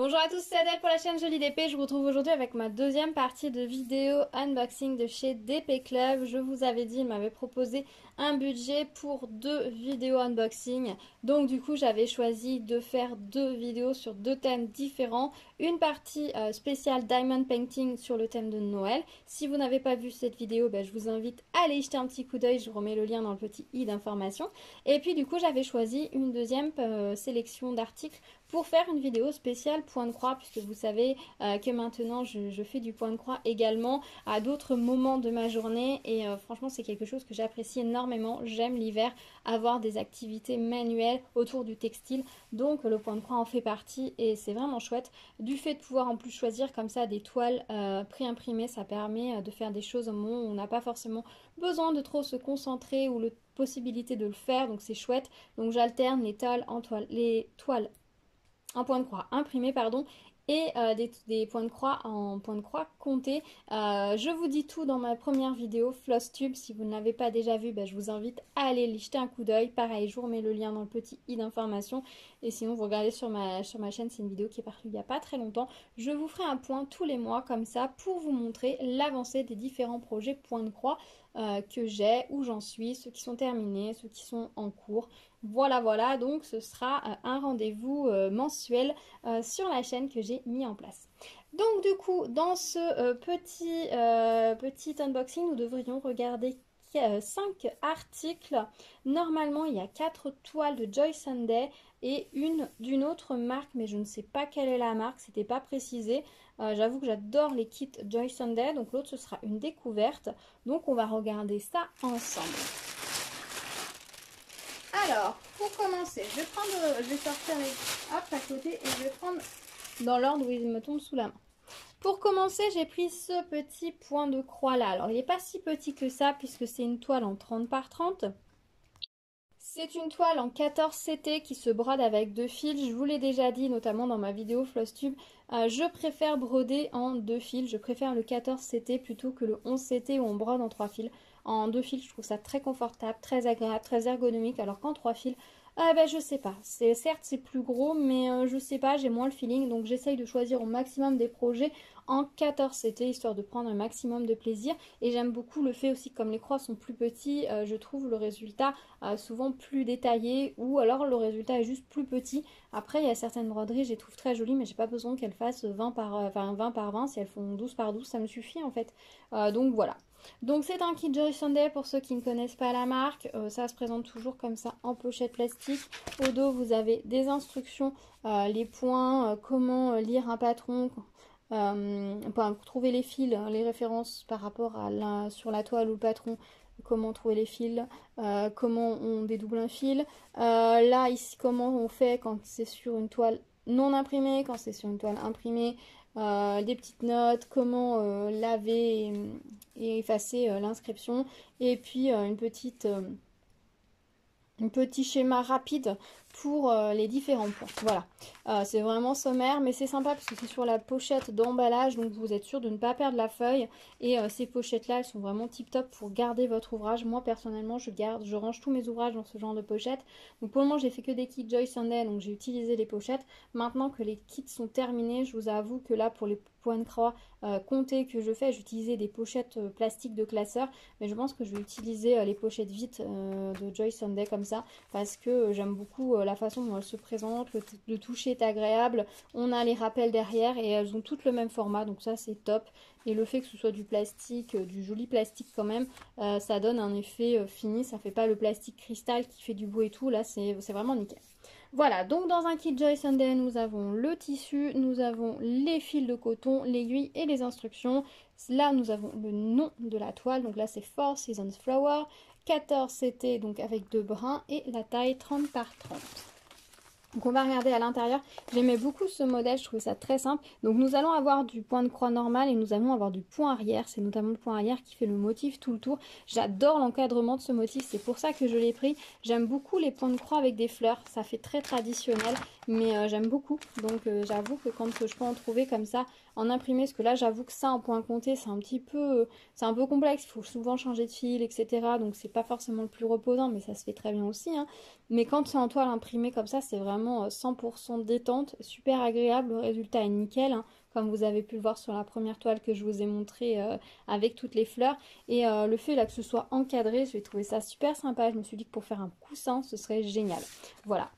Bonjour à tous, c'est Adèle pour la chaîne Jolie DP. Je vous retrouve aujourd'hui avec ma deuxième partie de vidéo unboxing de chez DP Club. Je vous avais dit, il m'avait proposé un budget pour 2 vidéos unboxing. Donc du coup, j'avais choisi de faire 2 vidéos sur 2 thèmes différents. Une partie spéciale Diamond Painting sur le thème de Noël. Si vous n'avez pas vu cette vidéo, je vous invite à aller y jeter un petit coup d'œil. Je vous remets le lien dans le petit i d'information. Et puis du coup, j'avais choisi une deuxième sélection d'articles pour faire une vidéo spéciale point de croix, puisque vous savez que maintenant je fais du point de croix également à d'autres moments de ma journée et franchement c'est quelque chose que j'apprécie énormément. J'aime l'hiver avoir des activités manuelles autour du textile, donc le point de croix en fait partie et c'est vraiment chouette. Du fait de pouvoir en plus choisir comme ça des toiles pré-imprimées, ça permet de faire des choses au moment où on n'a pas forcément besoin de trop se concentrer ou la possibilité de le faire, donc c'est chouette. Donc j'alterne les toiles en point de croix imprimé et des points de croix en point de croix comptés. Je vous dis tout dans ma première vidéo Flosstube. Si vous ne l'avez pas déjà vu, je vous invite à aller y jeter un coup d'œil. Pareil, je vous remets le lien dans le petit i d'information. Et sinon, vous regardez sur ma chaîne, c'est une vidéo qui est parue il n'y a pas très longtemps. Je vous ferai un point tous les mois comme ça pour vous montrer l'avancée des différents projets point de croix que j'ai, où j'en suis, ceux qui sont terminés, ceux qui sont en cours. Voilà, donc ce sera un rendez-vous mensuel sur la chaîne que j'ai mis en place. Donc du coup, dans ce petit unboxing, nous devrions regarder 5 articles. Normalement, il y a 4 toiles de Joy Sunday et une d'une autre marque, mais je ne sais pas quelle est la marque, c'était pas précisé. J'avoue que j'adore les kits Joy Sunday, donc l'autre ce sera une découverte. Donc on va regarder ça ensemble. Alors, pour commencer, je vais sortir les hop à côté et je vais prendre dans l'ordre où ils me tombent sous la main. Pour commencer, j'ai pris ce petit point de croix là. Alors, il n'est pas si petit que ça puisque c'est une toile en 30 par 30. C'est une toile en 14 CT qui se brode avec 2 fils. Je vous l'ai déjà dit, notamment dans ma vidéo Flosstube. Je préfère broder en 2 fils. Je préfère le 14 CT plutôt que le 11 CT où on brode en 3 fils. En 2 fils, je trouve ça très confortable, très agréable, très ergonomique. Alors qu'en 3 fils, je sais pas. Certes, c'est plus gros, mais je sais pas, j'ai moins le feeling. Donc j'essaye de choisir au maximum des projets en 14 CT, histoire de prendre un maximum de plaisir. Et j'aime beaucoup le fait aussi que comme les croix sont plus petits, je trouve le résultat souvent plus détaillé, ou alors le résultat est juste plus petit. Après, il y a certaines broderies, je les trouve très jolies, mais j'ai pas besoin qu'elles fassent 20 par 20. Si elles font 12 par 12, ça me suffit en fait. Donc voilà. Donc c'est un kit Joy Sunday pour ceux qui ne connaissent pas la marque. Ça se présente toujours comme ça en pochette plastique. Au dos, vous avez des instructions, les points, comment lire un patron, trouver les fils, les références par rapport à sur la toile ou le patron, comment trouver les fils, comment on dédouble un fil. Là, ici, comment on fait quand c'est sur une toile non imprimée, quand c'est sur une toile imprimée. Des petites notes, comment laver et effacer l'inscription. Et puis un petit schéma rapide pour les différents points. Voilà, c'est vraiment sommaire, mais c'est sympa parce que c'est sur la pochette d'emballage, donc vous êtes sûr de ne pas perdre la feuille. Et ces pochettes-là, elles sont vraiment tip-top pour garder votre ouvrage. Moi, personnellement, je range tous mes ouvrages dans ce genre de pochette. Donc pour le moment, j'ai fait que des kits Joy Sunday, donc j'ai utilisé les pochettes. Maintenant que les kits sont terminés, je vous avoue que là, pour les points de croix comptés que je fais, j'utilisais des pochettes plastiques de classeur, mais je pense que je vais utiliser les pochettes vides de Joy Sunday comme ça, parce que j'aime beaucoup la façon dont elles se présentent, le toucher est agréable, on a les rappels derrière et elles ont toutes le même format, donc ça c'est top. Et le fait que ce soit du plastique, du joli plastique quand même, ça donne un effet fini, ça fait pas le plastique cristal qui fait du bruit et tout, là c'est vraiment nickel. Voilà, donc dans un kit Joy Sunday, nous avons le tissu, nous avons les fils de coton, l'aiguille et les instructions. Là, nous avons le nom de la toile, donc là c'est Four Seasons Flower, 14 CT, donc avec 2 brins, et la taille 30 par 30. Donc on va regarder à l'intérieur. J'aimais beaucoup ce modèle, je trouvais ça très simple. Donc nous allons avoir du point de croix normal et nous allons avoir du point arrière. C'est notamment le point arrière qui fait le motif tout le tour. J'adore l'encadrement de ce motif, c'est pour ça que je l'ai pris. J'aime beaucoup les points de croix avec des fleurs, ça fait très traditionnel, mais j'aime beaucoup. Donc j'avoue que quand je peux en trouver comme ça en imprimé, parce que là j'avoue que ça en point compté c'est un peu complexe, il faut souvent changer de fil, etc. Donc c'est pas forcément le plus reposant, mais ça se fait très bien aussi, hein. Mais quand c'est en toile imprimée comme ça, c'est vraiment vraiment 100% détente, super agréable, le résultat est nickel, hein, comme vous avez pu le voir sur la première toile que je vous ai montré avec toutes les fleurs. Et le fait là que ce soit encadré, j'ai trouvé ça super sympa, je me suis dit que pour faire un coussin, ce serait génial. Voilà,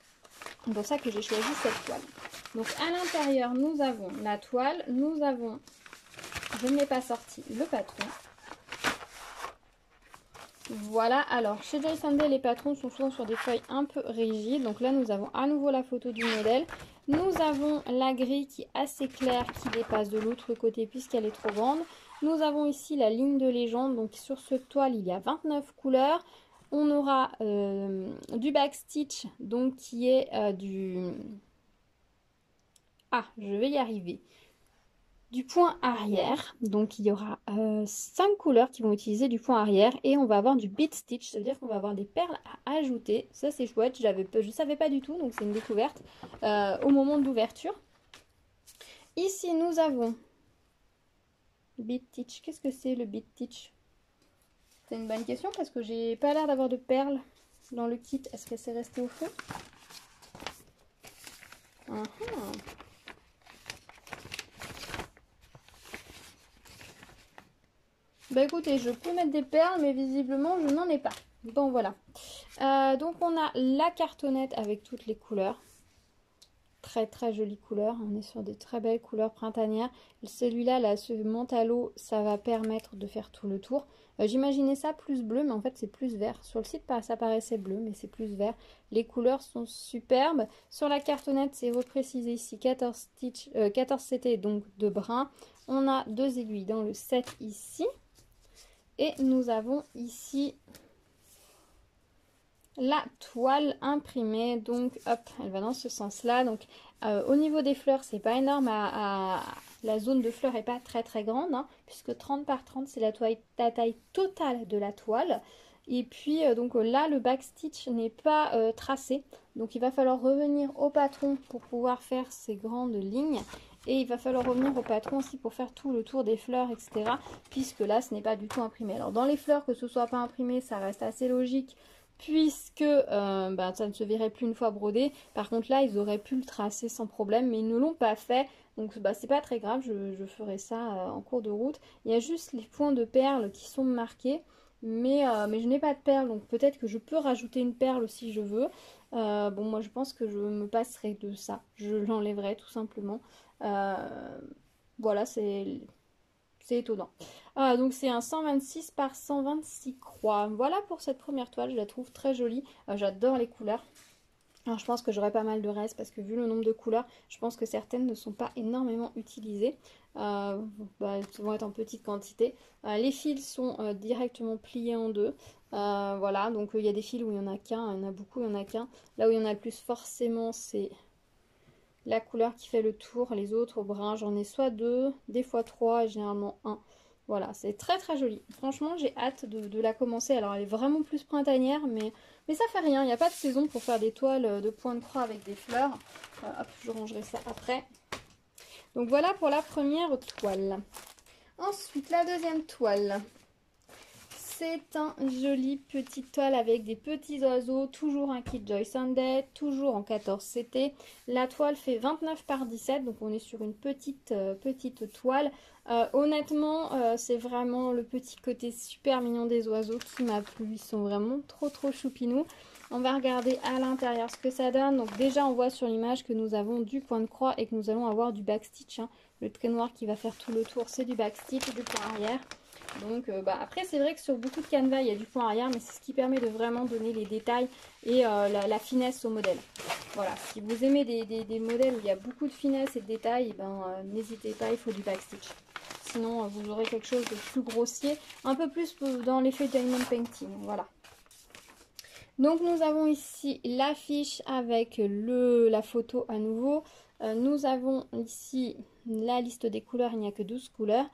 c'est pour ça que j'ai choisi cette toile. Donc à l'intérieur, nous avons la toile, nous avons, je ne l'ai pas sorti, le patron. Voilà, alors chez Joyce & Dale, les patrons sont souvent sur des feuilles un peu rigides. Donc là, nous avons à nouveau la photo du modèle. Nous avons la grille qui est assez claire, qui dépasse de l'autre côté puisqu'elle est trop grande. Nous avons ici la ligne de légende. Donc sur cette toile, il y a 29 couleurs. On aura du backstitch, donc qui est du... Ah, je vais y arriver. Du point arrière, donc il y aura 5 couleurs qui vont utiliser du point arrière et on va avoir du bead stitch, c'est-à-dire qu'on va avoir des perles à ajouter. Ça c'est chouette, je ne savais pas du tout, donc c'est une découverte au moment de l'ouverture. Ici nous avons bead stitch. Qu'est-ce que c'est le bead stitch? C'est une bonne question parce que j'ai pas l'air d'avoir de perles dans le kit. Est-ce que c'est resté au fond? Bah écoutez, je peux mettre des perles, mais visiblement je n'en ai pas. Donc voilà. Donc on a la cartonnette avec toutes les couleurs. Très très jolie couleur. On est sur des très belles couleurs printanières. Celui-là, là, ce mentalo, ça va permettre de faire tout le tour. J'imaginais ça plus bleu, mais en fait c'est plus vert. Sur le site, ça paraissait bleu, mais c'est plus vert. Les couleurs sont superbes. Sur la cartonnette, c'est reprécisé ici 14 stitch, 14 CT, donc de brun. On a 2 aiguilles dans le set ici. Et nous avons ici la toile imprimée, donc hop, elle va dans ce sens-là. Donc au niveau des fleurs, c'est pas énorme, la zone de fleurs est pas très très grande, hein, puisque 30 par 30 c'est la taille totale de la toile. Et puis donc là, le backstitch n'est pas tracé, donc il va falloir revenir au patron pour pouvoir faire ces grandes lignes. Et il va falloir revenir au patron aussi pour faire tout le tour des fleurs, etc. Puisque là, ce n'est pas du tout imprimé. Alors dans les fleurs, que ce soit pas imprimé, ça reste assez logique. Puisque ça ne se verrait plus une fois brodé. Par contre là, ils auraient pu le tracer sans problème. Mais ils ne l'ont pas fait. Donc c'est pas très grave, je ferai ça en cours de route. Il y a juste les points de perles qui sont marqués. Mais je n'ai pas de perles. Donc peut-être que je peux rajouter une perle si je veux. Bon, moi je pense que je me passerai de ça. Je l'enlèverai tout simplement. Voilà, c'est étonnant. Donc c'est un 126 par 126 croix. Voilà pour cette première toile, je la trouve très jolie. J'adore les couleurs. Alors je pense que j'aurai pas mal de restes parce que vu le nombre de couleurs, je pense que certaines ne sont pas énormément utilisées. Elles vont être en petite quantité. Les fils sont directement pliés en deux. Voilà, donc il y a des fils où il n'y en a qu'un, il y en a beaucoup, il n'y en a qu'un. Là où il y en a le plus forcément, c'est la couleur qui fait le tour. Les autres bruns, j'en ai soit 2, des fois 3 et généralement 1. Voilà, c'est très très joli. Franchement, j'ai hâte de la commencer. Alors, elle est vraiment plus printanière, mais ça fait rien. Il n'y a pas de saison pour faire des toiles de point de croix avec des fleurs. Hop, je rangerai ça après. Donc voilà pour la première toile. Ensuite, la deuxième toile. C'est un joli petite toile avec des petits oiseaux, toujours un kit Joyce & Dale, toujours en 14 CT. La toile fait 29 par 17, donc on est sur une petite toile. Honnêtement, c'est vraiment le petit côté super mignon des oiseaux qui m'a plu. Ils sont vraiment trop choupinous. On va regarder à l'intérieur ce que ça donne. Donc déjà, on voit sur l'image que nous avons du point de croix et que nous allons avoir du backstitch. Hein. Le trait noir qui va faire tout le tour, c'est du backstitch, du point arrière. Donc après c'est vrai que sur beaucoup de canevas il y a du point arrière, mais c'est ce qui permet de vraiment donner les détails et la finesse au modèle. Voilà, si vous aimez des modèles où il y a beaucoup de finesse et de détails, n'hésitez pas, il faut du backstitch. Sinon vous aurez quelque chose de plus grossier, un peu plus dans l'effet diamond painting. Voilà. Donc nous avons ici l'affiche avec la photo à nouveau. Nous avons ici la liste des couleurs, il n'y a que 12 couleurs.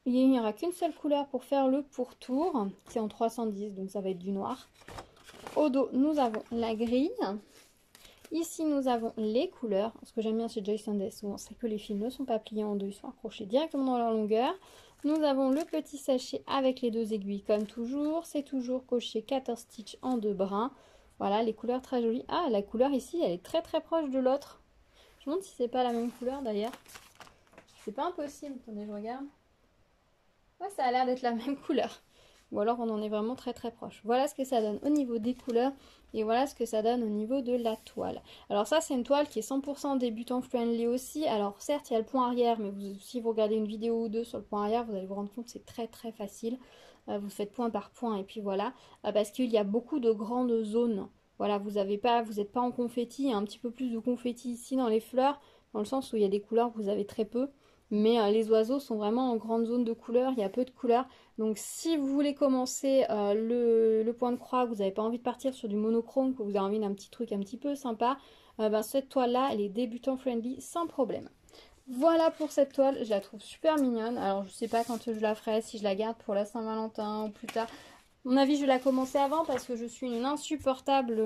Il n'y aura qu'une seule couleur pour faire le pourtour. C'est en 310, donc ça va être du noir. Au dos, nous avons la grille. Ici, nous avons les couleurs. Ce que j'aime bien chez Joyce & Dale, souvent, c'est que les fils ne sont pas pliés en deux, ils sont accrochés directement dans leur longueur. Nous avons le petit sachet avec les 2 aiguilles, comme toujours. C'est toujours coché 14 stitches en 2 brins. Voilà, les couleurs très jolies. Ah, la couleur ici, elle est très très proche de l'autre. Je me demande si c'est pas la même couleur d'ailleurs. C'est pas impossible. Attendez, je regarde. Ouais, ça a l'air d'être la même couleur. Ou alors on en est vraiment très très proche. Voilà ce que ça donne au niveau des couleurs. Et voilà ce que ça donne au niveau de la toile. Alors ça, c'est une toile qui est 100% débutant friendly aussi. Alors certes, il y a le point arrière, mais si vous regardez une vidéo ou deux sur le point arrière, vous allez vous rendre compte que c'est très très facile. Vous faites point par point et puis voilà. Parce qu'il y a beaucoup de grandes zones. Voilà, vous n'êtes pas en confetti. Il y a un petit peu plus de confetti ici dans les fleurs, dans le sens où il y a des couleurs que vous avez très peu. Mais les oiseaux sont vraiment en grande zone de couleurs, il y a peu de couleurs. Donc si vous voulez commencer le point de croix, que vous n'avez pas envie de partir sur du monochrome, que vous avez envie d'un petit truc un petit peu sympa, cette toile-là, elle est débutant friendly sans problème. Voilà pour cette toile, je la trouve super mignonne. Alors je sais pas quand je la ferai, si je la garde pour la Saint-Valentin ou plus tard. À mon avis, je vais la commencer avant parce que je suis une insupportable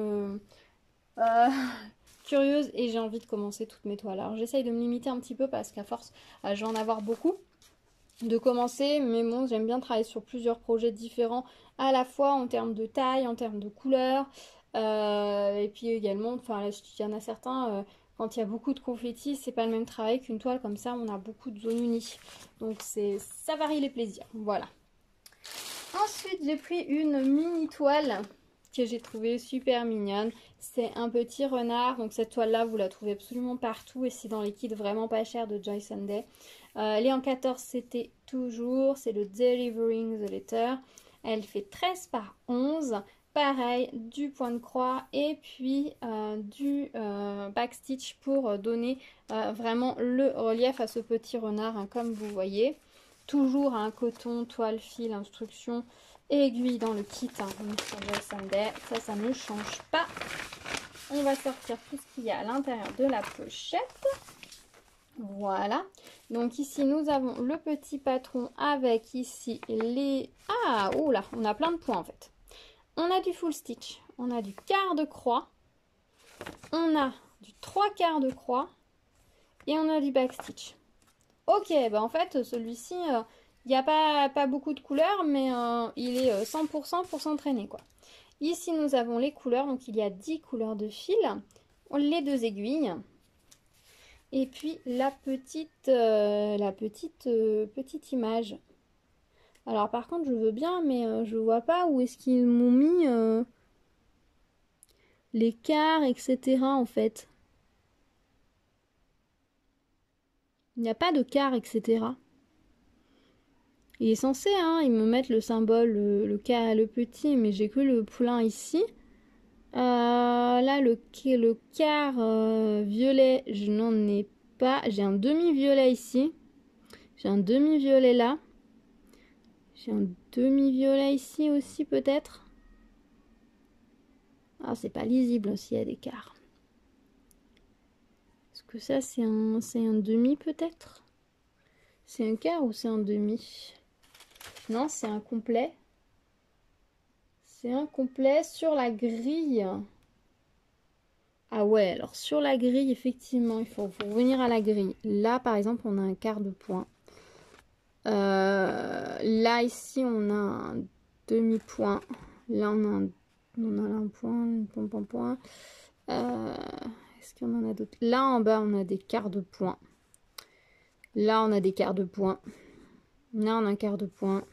curieuse et j'ai envie de commencer toutes mes toiles. Alors j'essaye de me limiter un petit peu parce qu'à force, je vais en avoir beaucoup de commencer, mais bon, j'aime bien travailler sur plusieurs projets différents à la fois en termes de taille, en termes de couleur, et puis également, enfin, il y en a certains, quand il y a beaucoup de confettis, c'est pas le même travail qu'une toile comme ça, on a beaucoup de zones unies. Donc ça varie les plaisirs, voilà. Ensuite, j'ai pris une mini toile que j'ai trouvée super mignonne. C'est un petit renard, donc cette toile-là, vous la trouvez absolument partout, et c'est dans les kits vraiment pas chers de Joy Sunday. Elle est en 14 CT toujours, c'est le Delivering the Letter. Elle fait 13 par 11, pareil, du point de croix et puis du backstitch pour donner vraiment le relief à ce petit renard, hein, comme vous voyez. Toujours un coton, toile, fil, instruction et aiguille dans le kit, hein, sur Joy Sunday. Ça ne change pas. On va sortir tout ce qu'il y a à l'intérieur de la pochette. Voilà, donc ici nous avons le petit patron avec ici les... Ah, oula, on a plein de points en fait. On a du full stitch, on a du quart de croix, on a du 3/4 de croix et on a du back stitch. Ok, bah en fait celui-ci, il n'y a pas beaucoup de couleurs, mais il est 100% pour s'entraîner quoi. Ici nous avons les couleurs, donc il y a 10 couleurs de fil, les 2 aiguilles. Et puis la petite image. Alors par contre je veux bien, mais je vois pas où est-ce qu'ils m'ont mis les quarts, etc. en fait. Il n'y a pas de quart, etc. Il est censé, hein, ils me mettent le symbole, le petit, mais j'ai que le plein ici. Là, le quart violet, je n'en ai pas. J'ai un demi-violet ici. J'ai un demi-violet là. J'ai un demi-violet ici aussi, peut-être. Ah, c'est pas lisible s'il y a des quarts. Est-ce que ça, c'est un demi, peut-être? C'est un quart ou c'est un demi? Non, c'est un complet. C'est un complet sur la grille. Ah ouais, alors sur la grille, effectivement, il faut revenir à la grille. Là, par exemple, on a un quart de point. Là, ici, on a un demi-point. Là, on a un point. Est-ce qu'on en a d'autres? Là, en bas, on a des quarts de point. Là, on a des quarts de point. Là, on a un quart de point.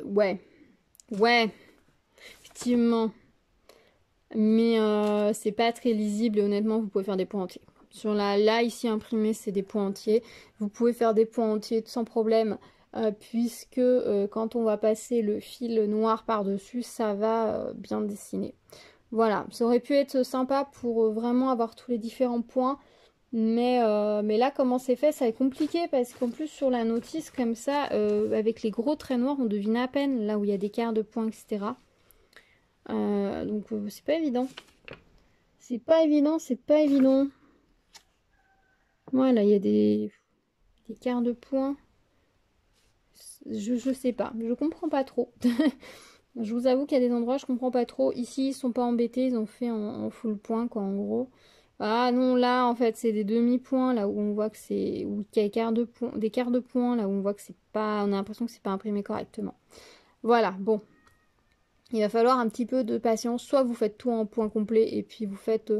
Ouais. Ouais. Effectivement. Mais c'est pas très lisible et honnêtement, vous pouvez faire des points entiers. Sur là ici imprimé, c'est des points entiers. Vous pouvez faire des points entiers sans problème, puisque quand on va passer le fil noir par-dessus, ça va bien dessiner. Voilà, ça aurait pu être sympa pour vraiment avoir tous les différents points. Mais là, comment c'est fait, ça est compliqué parce qu'en plus sur la notice comme ça, avec les gros traits noirs, on devine à peine là où il y a des quarts de points, etc. Donc c'est pas évident. C'est pas évident, c'est pas évident. Voilà, il y a des quarts de points. Je sais pas, je comprends pas trop. Je vous avoue qu'il y a des endroits, je comprends pas trop. Ici, ils sont pas embêtés, ils ont fait en full point, quoi, en gros. Ah non, là, en fait, c'est des demi-points, là où on voit que c'est... Ou qu'il y a des quarts de points, là où on voit que c'est pas... On a l'impression que c'est pas imprimé correctement. Voilà, bon. Il va falloir un petit peu de patience, soit vous faites tout en point complet et puis vous faites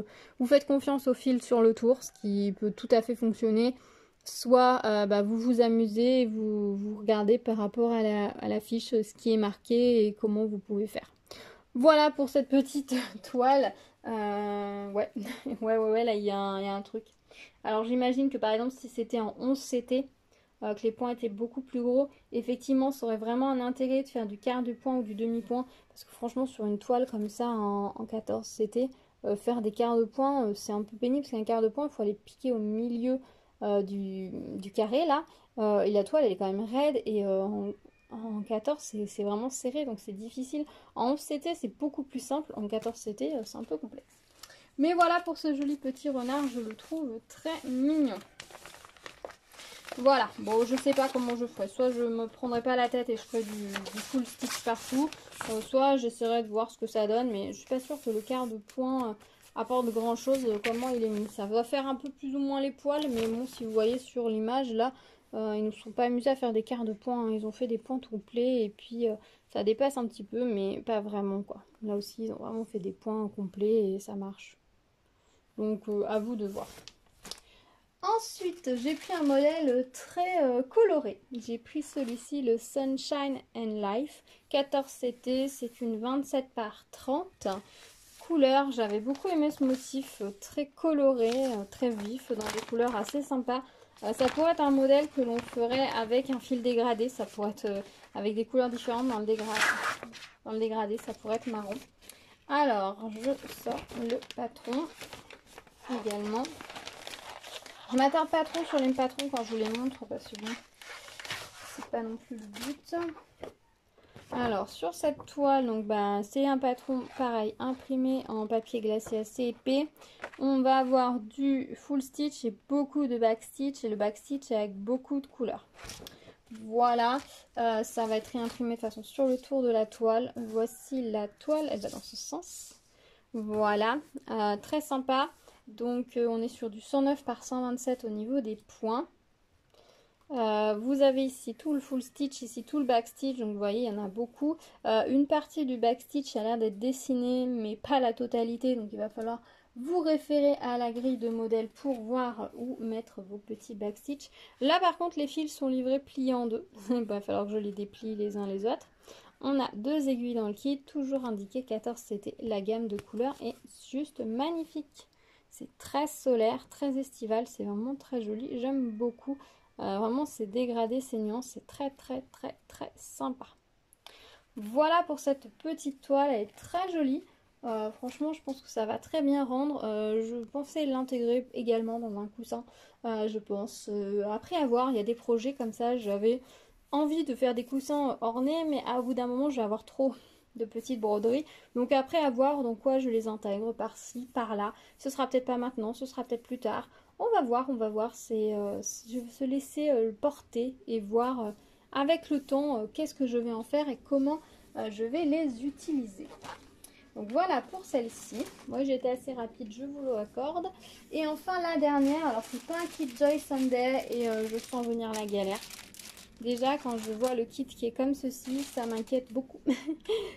confiance au fil sur le tour, ce qui peut tout à fait fonctionner, soit vous vous amusez et vous regardez par rapport à la fiche ce qui est marqué et comment vous pouvez faire. Voilà pour cette petite toile. Ouais. Ouais, là il y a un truc. Alors j'imagine que par exemple si c'était en 11 CT, que les points étaient beaucoup plus gros, effectivement ça aurait vraiment un intérêt de faire du quart de point ou du demi-point, parce que franchement sur une toile comme ça en 14 CT, faire des quarts de point c'est un peu pénible, parce qu'un quart de point il faut aller piquer au milieu du carré là, et la toile elle est quand même raide, et en 14 c'est vraiment serré, donc c'est difficile. En 11 CT c'est beaucoup plus simple, en 14 CT c'est un peu complexe. Mais voilà pour ce joli petit renard, je le trouve très mignon. Voilà, bon je sais pas comment je ferai, soit je me prendrai pas la tête et je ferai du full stitch partout, soit j'essaierai de voir ce que ça donne, mais je suis pas sûre que le quart de point apporte grand chose, comment il est mis. Ça va faire un peu plus ou moins les poils, mais bon si vous voyez sur l'image là, ils ne sont pas amusés à faire des quarts de point, hein. Ils ont fait des points complets et puis ça dépasse un petit peu, mais pas vraiment quoi. Là aussi ils ont vraiment fait des points complets et ça marche. Donc à vous de voir. Ensuite, j'ai pris un modèle très coloré. J'ai pris celui-ci, le Sunshine and Life 14 CT. C'est une 27 par 30. Couleur, j'avais beaucoup aimé ce motif très coloré, très vif, dans des couleurs assez sympas. Ça pourrait être un modèle que l'on ferait avec un fil dégradé. Ça pourrait être avec des couleurs différentes dans le dégradé. Dans le dégradé, ça pourrait être marron. Alors, je sors le patron également. Je m'attarde pas trop sur les patrons quand je vous les montre parce que bon, c'est pas non plus le but. Alors sur cette toile, donc c'est un patron pareil imprimé en papier glacé assez épais. On va avoir du full stitch et beaucoup de back stitch, et le back stitch avec beaucoup de couleurs. Voilà, ça va être réimprimé de façon sur le tour de la toile. Voici la toile, elle va dans ce sens. Voilà, très sympa. Donc on est sur du 109 par 127 au niveau des points. Vous avez ici tout le full stitch, ici tout le back stitch, donc vous voyez il y en a beaucoup. Une partie du back stitch a l'air d'être dessinée mais pas la totalité, donc il va falloir vous référer à la grille de modèle pour voir où mettre vos petits back stitch. Là par contre les fils sont livrés pliés en deux, il va falloir que je les déplie les uns les autres. On a deux aiguilles dans le kit, toujours indiqué 14 CT. La gamme de couleurs est juste magnifique. C'est très solaire, très estival, c'est vraiment très joli. J'aime beaucoup. Vraiment, c'est dégradé, c'est nuance, c'est très sympa. Voilà pour cette petite toile, elle est très jolie. Franchement, je pense que ça va très bien rendre. Je pensais l'intégrer également dans un coussin, je pense. Après avoir, il y a des projets comme ça, j'avais envie de faire des coussins ornés, mais au bout d'un moment je vais avoir trop de petites broderies, donc après à voir dans quoi je les intègre, par-ci, par-là. Ce sera peut-être pas maintenant, ce sera peut-être plus tard, on va voir. Je vais se laisser porter et voir avec le temps qu'est-ce que je vais en faire et comment je vais les utiliser. Donc voilà pour celle-ci. Moi j'étais assez rapide, je vous l'accorde. Et enfin la dernière, alors c'est pas un kit Joy Sunday et je sens venir la galère. Déjà, quand je vois le kit qui est comme ceci, ça m'inquiète beaucoup.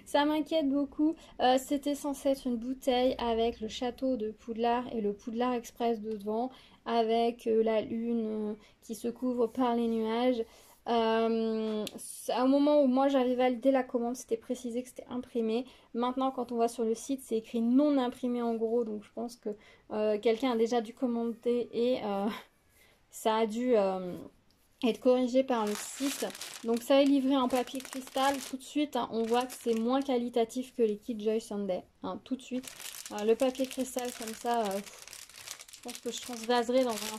Ça m'inquiète beaucoup. C'était censé être une bouteille avec le château de Poudlard et le Poudlard Express devant, avec la lune qui se couvre par les nuages. Au moment où moi j'avais validé la commande, c'était précisé que c'était imprimé. Maintenant, quand on va sur le site, c'est écrit non imprimé en gros. Donc je pense que quelqu'un a déjà dû commander et ça a dû... être corrigé par le site. Donc ça est livré en papier cristal. Tout de suite, hein, on voit que c'est moins qualitatif que les kits Joy Sunday. Hein, tout de suite. Le papier cristal comme ça, je pense que je transvaserai dans un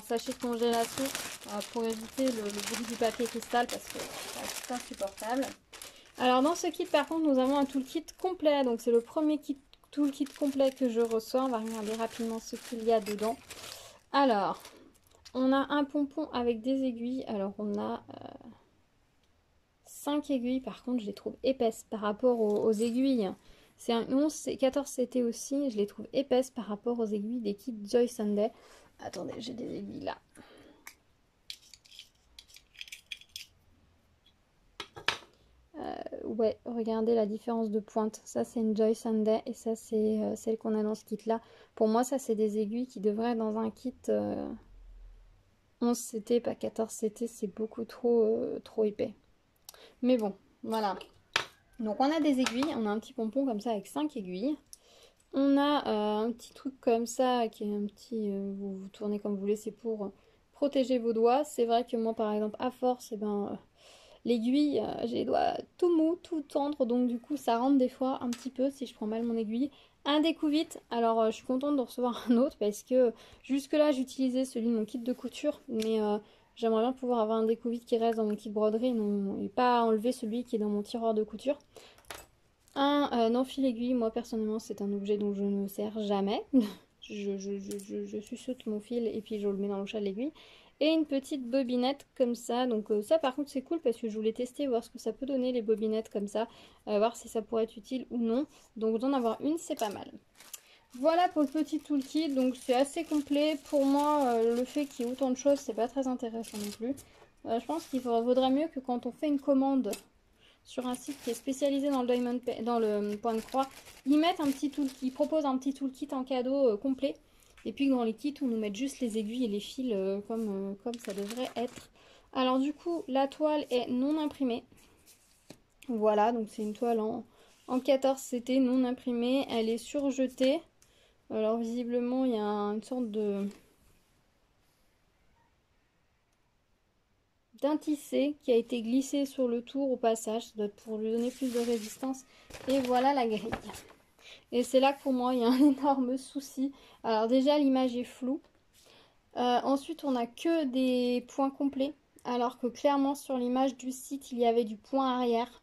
sachet de congélation pour éviter le bruit du papier cristal parce que c'est insupportable. Alors dans ce kit par contre, nous avons un toolkit complet. Donc c'est le premier toolkit complet que je reçois. On va regarder rapidement ce qu'il y a dedans. Alors... on a un pompon avec des aiguilles. Alors, on a 5 aiguilles. Par contre, je les trouve épaisses par rapport aux aiguilles. C'est un 11, 14 CT aussi. Je les trouve épaisses par rapport aux aiguilles des kits Joy Sunday. Attendez, j'ai des aiguilles là. Ouais, regardez la différence de pointe. Ça, c'est une Joy Sunday et ça, c'est celle qu'on a dans ce kit-là. Pour moi, ça, c'est des aiguilles qui devraient être dans un kit 11 CT, pas 14 CT. C'est beaucoup trop épais. Mais bon, voilà. Donc, on a des aiguilles. On a un petit pompon comme ça avec 5 aiguilles. On a un petit truc comme ça qui est un petit... vous tournez comme vous voulez, c'est pour protéger vos doigts. C'est vrai que moi, par exemple, à force, l'aiguille, j'ai les doigts tout mous, tout tendres, donc du coup ça rentre des fois un petit peu si je prends mal mon aiguille. Un découp vite, alors je suis contente de recevoir un autre parce que jusque là j'utilisais celui de mon kit de couture, mais j'aimerais bien pouvoir avoir un découp vite qui reste dans mon kit broderie et pas enlever celui qui est dans mon tiroir de couture. Un enfile aiguille, moi personnellement c'est un objet dont je ne sers jamais. je suçote mon fil et puis je le mets dans le chat de l'aiguille. Et une petite bobinette comme ça. Donc ça par contre c'est cool parce que je voulais tester, voir ce que ça peut donner les bobinettes comme ça. Voir si ça pourrait être utile ou non. Donc d'en avoir une c'est pas mal. Voilà pour le petit toolkit. Donc c'est assez complet. Pour moi le fait qu'il y ait autant de choses c'est pas très intéressant non plus. Je pense qu'il vaudrait mieux que quand on fait une commande sur un site qui est spécialisé dans le point de croix, ils mettent un petit toolkit, ils proposent un petit toolkit en cadeau complet. Et puis dans les kits, on nous met juste les aiguilles et les fils comme ça devrait être. Alors du coup, la toile est non imprimée. Voilà, donc c'est une toile en 14 CT non imprimée. Elle est surjetée. Alors visiblement, il y a une sorte d'un tissé qui a été glissé sur le tour au passage. Ça doit être pour lui donner plus de résistance. Et voilà la grille. Et c'est là que pour moi il y a un énorme souci. Alors déjà l'image est floue. Ensuite on n'a que des points complets. Alors que clairement sur l'image du site il y avait du point arrière.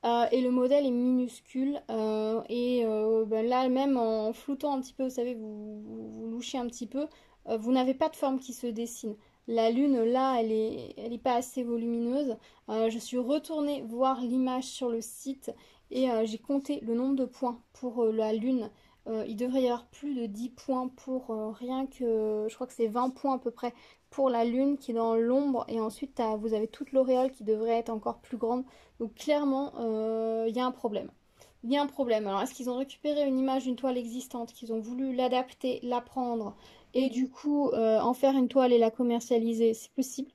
Et le modèle est minuscule. Là même en floutant un petit peu, vous savez, vous louchez un petit peu. Vous n'avez pas de forme qui se dessine. La lune là elle est pas assez volumineuse. Je suis retournée voir l'image sur le site. Et j'ai compté le nombre de points pour la lune. Il devrait y avoir plus de 10 points pour rien que... Je crois que c'est 20 points à peu près pour la lune qui est dans l'ombre. Et ensuite, vous avez toute l'auréole qui devrait être encore plus grande. Donc clairement, il y a un problème. Il y a un problème. Alors, est-ce qu'ils ont récupéré une image d'une toile existante, qu'ils ont voulu l'adapter, la prendre, et du coup en faire une toile et la commercialiser? C'est possible.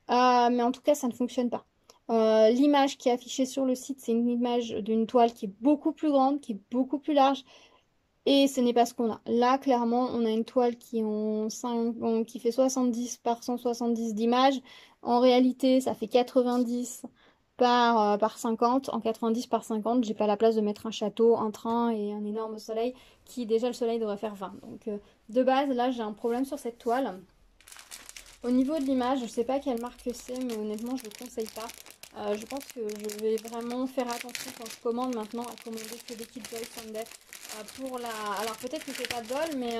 Mais en tout cas, ça ne fonctionne pas. L'image qui est affichée sur le site, c'est une image d'une toile qui est beaucoup plus grande, qui est beaucoup plus large, et ce n'est pas ce qu'on a. Là, clairement, on a une toile qui fait 70 par 170 d'images. En réalité, ça fait 90 par 50. En 90 par 50, j'ai pas la place de mettre un château, un train et un énorme soleil, qui déjà le soleil devrait faire 20. Donc de base, là, j'ai un problème sur cette toile. Au niveau de l'image, je ne sais pas quelle marque c'est, mais honnêtement, je ne le conseille pas. Je pense que je vais vraiment faire attention quand je commande maintenant à commander que des kits Joy Sunday. Alors peut-être que c'est pas de bol, mais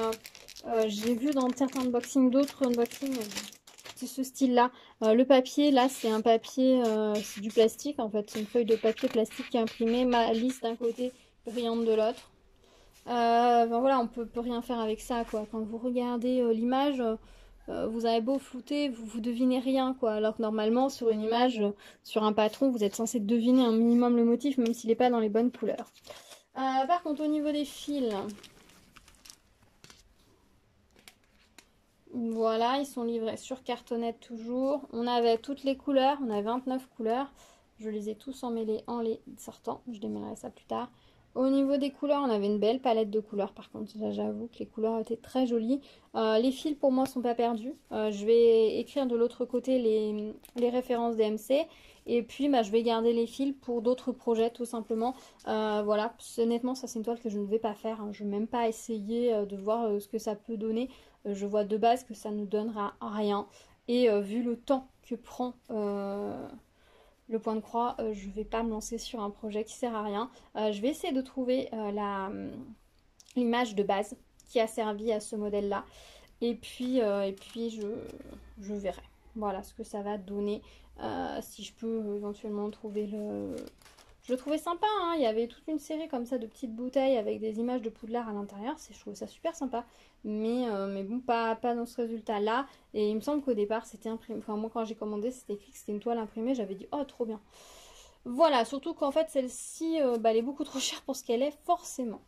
j'ai vu dans certains unboxings, d'autres unboxings de ce style-là. Le papier, là, c'est un papier, c'est du plastique en fait. C'est une feuille de papier plastique qui est imprimée, lisse d'un côté, brillante de l'autre. Voilà, on peut rien faire avec ça, quoi. Quand vous regardez l'image... vous avez beau flouter, vous devinez rien quoi. Alors que normalement sur une image, sur un patron, vous êtes censé deviner un minimum le motif, même s'il n'est pas dans les bonnes couleurs. Par contre au niveau des fils, voilà, ils sont livrés sur cartonnette toujours. On avait toutes les couleurs, on a 29 couleurs. Je les ai tous emmêlés en les sortant, je démêlerai ça plus tard. Au niveau des couleurs, on avait une belle palette de couleurs. Par contre, j'avoue que les couleurs étaient très jolies. Les fils, pour moi, sont pas perdus. Je vais écrire de l'autre côté les références DMC. Et puis, je vais garder les fils pour d'autres projets, tout simplement. Voilà, honnêtement, ça, c'est une toile que je ne vais pas faire. Hein. Je ne vais même pas essayer de voir ce que ça peut donner. Je vois de base que ça ne donnera rien. Et vu le temps que prend... le point de croix, je vais pas me lancer sur un projet qui sert à rien. Je vais essayer de trouver l'image de base qui a servi à ce modèle là et puis je verrai voilà ce que ça va donner. Si je peux éventuellement trouver je le trouvais sympa, hein. Il y avait toute une série comme ça de petites bouteilles avec des images de Poudlard à l'intérieur. Je trouvais ça super sympa. Mais bon, pas dans ce résultat-là. Et il me semble qu'au départ, c'était imprimé. Enfin, moi, quand j'ai commandé, c'était écrit que c'était une toile imprimée. J'avais dit, oh, trop bien. Voilà, surtout qu'en fait celle-ci, elle est beaucoup trop chère pour ce qu'elle est forcément.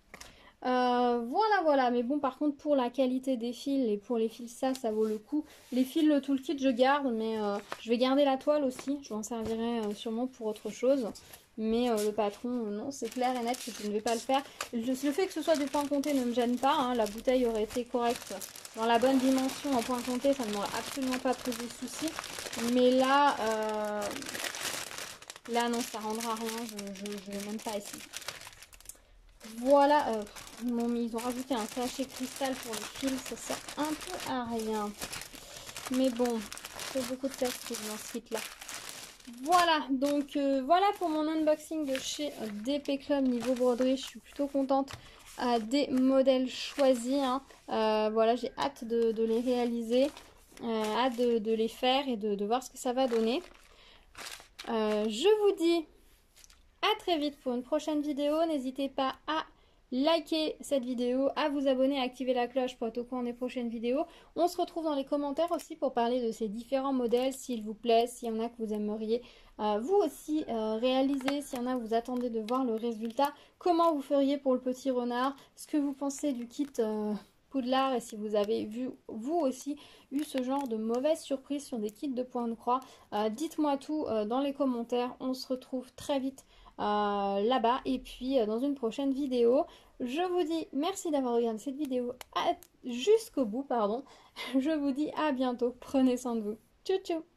Voilà, mais bon, par contre, pour la qualité des fils et pour les fils, ça vaut le coup. Les fils, le toolkit, je garde, mais je vais garder la toile aussi. Je m'en servirai sûrement pour autre chose. Mais le patron, non, c'est clair et net que je ne vais pas le faire. Le fait que ce soit du point compté ne me gêne pas, hein. La bouteille aurait été correcte dans la bonne dimension en point compté, ça ne m'aurait absolument pas posé de soucis. Mais là non, ça rendra rien, je vais même pas essayer. Voilà, ils ont rajouté un sachet cristal pour les fils, ça sert un peu à rien. Mais bon, c'est beaucoup de plastique dans ce kit là. Voilà, donc voilà pour mon unboxing de chez DP Club niveau broderie. Je suis plutôt contente des modèles choisis, hein. Voilà, j'ai hâte de les réaliser, hâte de les faire et de voir ce que ça va donner. Je vous dis à très vite pour une prochaine vidéo. N'hésitez pas à liker cette vidéo, à vous abonner, à activer la cloche pour être au courant des prochaines vidéos. On se retrouve dans les commentaires aussi pour parler de ces différents modèles, s'il vous plaît, s'il y en a que vous aimeriez vous aussi réaliser, s'il y en a vous attendez de voir le résultat, comment vous feriez pour le petit renard, ce que vous pensez du kit Poudlard et si vous avez vu vous aussi eu ce genre de mauvaise surprise sur des kits de point de croix. Dites-moi tout dans les commentaires, on se retrouve très vite là-bas et puis dans une prochaine vidéo. Je vous dis merci d'avoir regardé cette vidéo jusqu'au bout, pardon. Je vous dis à bientôt, prenez soin de vous. Tchou tchou.